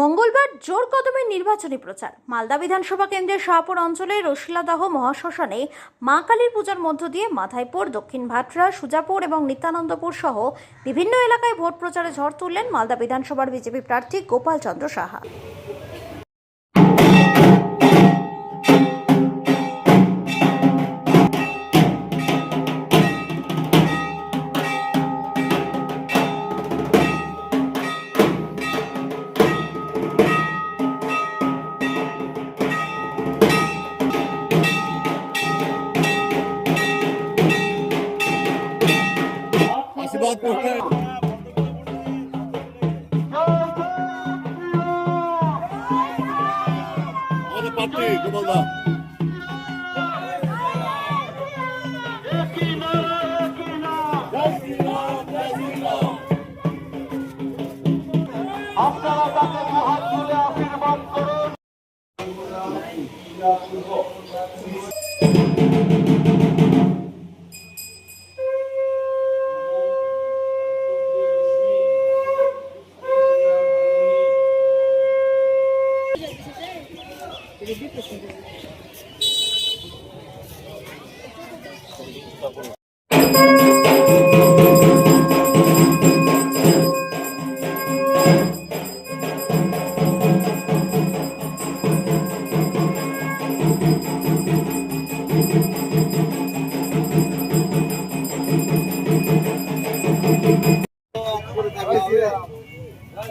মঙ্গলবার জোর কদমে নির্বাচনী প্রচার। মালদা বিধানসভা কেন্দ্রের শাহপুর অঞ্চলের রশিলাদহ মহাশ্মশানে মা কালীর পূজার মধ্য দিয়ে মাথাইপুর, দক্ষিণ ভাটরা, সুজাপুর এবং নিত্যানন্দপুর সহ বিভিন্ন এলাকায় ভোট প্রচারে ঝড় তুললেন মালদা বিধানসভার বিজেপি প্রার্থী গোপাল চন্দ্র সাহা। आशीर्वाद पोस्टर আমাদের পার্টি গোপালদা আপনারা তাকে হাত তুলে আশীর্বাদ করুন।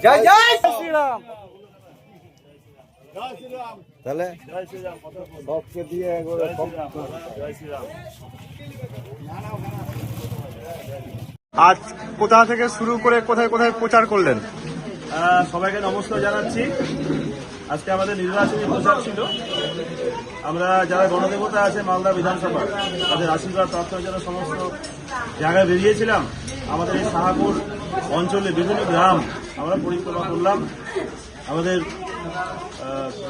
জয় জয় শ্রীরাম। তাহলে সবকে দিয়ে আজ কোথা থেকে শুরু করে কোথায় কোথায় প্রচার করলেন? সবাইকে নমস্কার জানাচ্ছি। আজকে আমাদের নির্বাচনী প্রচার ছিল। আমরা যারা গণদেবতা আছে মালদা বিধানসভা তাদের আশীর্বাদ প্রার্থনার জন্য সমস্ত জায়গায় বেরিয়েছিলাম। আমাদের এই শাহপুর অঞ্চলে বিভিন্ন গ্রাম আমরা পরিক্রমা করলাম। আমাদের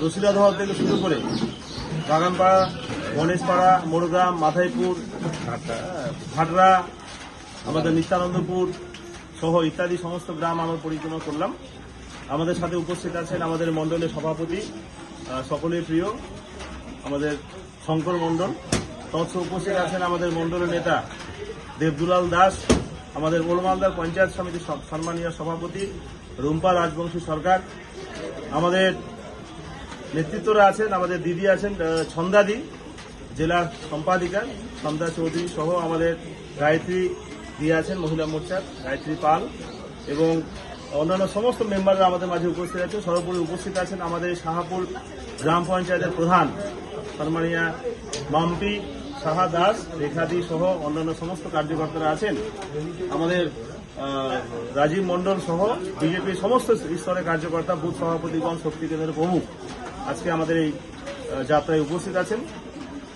রশিলাদহ থেকে শুরু করে বাগানপাড়া, গণেশপাড়া, মোড়গ্রাম, মাথাইপুর, ভাটরা, আমাদের নিত্যানন্দপুর সহ ইত্যাদি সমস্ত গ্রাম আমরা পরিক্রমা করলাম। আমাদের সাথে উপস্থিত আছেন আমাদের মণ্ডলের সভাপতি, সকলের প্রিয় আমাদের শঙ্কর মণ্ডল। তৎস উপস্থিত আছেন আমাদের মণ্ডলের নেতা দেবদুলাল দাস, আমাদের ওলমালদার পঞ্চায়েত সমিতির সম্মানীয় সভাপতি রুম্পা রাজবংশী সরকার। আমাদের নেতৃত্বরা আছেন, আমাদের দিদি আছেন ছন্দাদি, জেলা সম্পাদিকা ছন্দা চৌধুরী সহ আমাদের গায়ত্রী দিয়ে আছেন মহিলা মোর্চার গায়ত্রী পাল, এবং অন্যান্য সমস্ত মেম্বাররা আমাদের মাঝে উপস্থিত আছেন। সর্বোপরি উপস্থিত আছেন আমাদের শাহপুর গ্রাম পঞ্চায়েতের প্রধান সম্মানীয়া মাম্পি সাহা দাস, রেখাদি সহ অন্যান্য সমস্ত কার্যকর্তারা আছেন। আমাদের রাজীব মণ্ডল সহ বিজেপির সমস্ত স্তরের কার্যকর্তা, বুথ সভাপতিগণ, শক্তি কেন্দ্রের প্রমুখ আজকে আমাদের এই যাত্রায় উপস্থিত আছেন।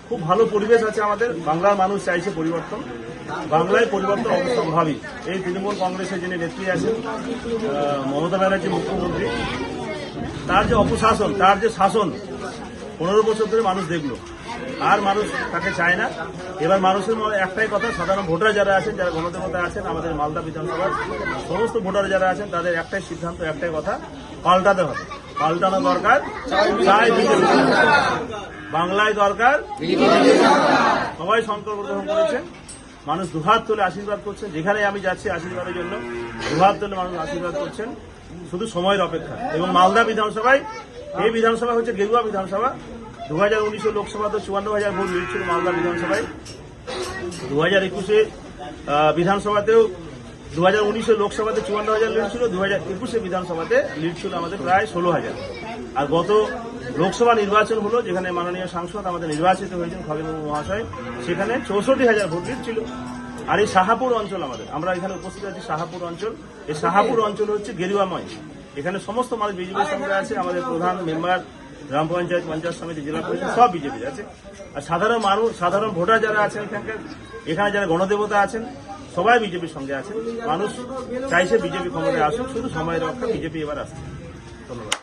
খুব ভালো পরিবেশ আছে আমাদের। বাংলার মানুষ চাইছে পরিবর্তন, বাংলায় পরিবর্তন অবশ্যম্ভাবী। এই তৃণমূল কংগ্রেসের যিনি নেত্রী আছেন মমতা ব্যানার্জি মুখ্যমন্ত্রী, তার যে অপশাসন, তার যে শাসন 15 বছর ধরে মানুষ দেখলো, আর মানুষ তাকে চায় না। এবার মানুষের মনে একটাই কথা, সাধারণ ভোটার যারা আছেন, যারা গণদেবতা আছেন, আমাদের মালদা বিধানসভার সমস্ত ভোটার যারা আছেন, তাদের একটাই সিদ্ধান্ত, একটাই কথা, পাল্টাতে হবে। পাল্টানো দরকার, চাই বিজেপি, বাংলায় দরকার। সবাই সংকল্প গ্রহণ করেছেন, মানুষ দুহাত তুলে আশীর্বাদ করছেন। যেখানে আমি যাচ্ছি আশীর্বাদের জন্য দুহাত তুলে মানুষ আশীর্বাদ করছেন, শুধু সময়ের অপেক্ষা। এবং মালদা বিধানসভায়, এই বিধানসভা হচ্ছে গেরুয়া বিধানসভা। 2019 লোকসভা তো 54,000 ভোট লিড ছিল মালদা বিধানসভায়। 2021 বিধানসভাতেও 2019 লোকসভাতে 54,000 লিড ছিল, 2021 বিধানসভাতে লিড ছিল আমাদের প্রায় 16,000। আর গত লোকসভা নির্বাচন হলো, যেখানে মাননীয় সাংসদ আমাদের নির্বাচিত হয়েছেন খগেনবাবু মহাশয়, সেখানে 64,000 ভোট লিড ছিল। আর এই শাহপুর অঞ্চল আমাদের, আমরা এখানে উপস্থিত আছি শাহপুর অঞ্চল। এই শাহপুর অঞ্চল হচ্ছে গেরুয়াময়। এখানে সমস্ত মানুষ বিজেপির সঙ্গে আছে। আমাদের প্রধান মেম্বার, গ্রাম পঞ্চায়েত, পঞ্চায়েত সমিতি, জেলা পরিষদ সব বিজেপি আছে। আর সাধারণ মানুষ, সাধারণ ভোটার যারা আছেন এখানকার, এখানে যারা গণদেবতা আছেন, সবাই বিজেপির সঙ্গে আছেন। মানুষ চাইছে বিজেপি ক্ষমতায় আসুক, শুধু সময় রক্ষা, বিজেপি এবার আসছে। ধন্যবাদ।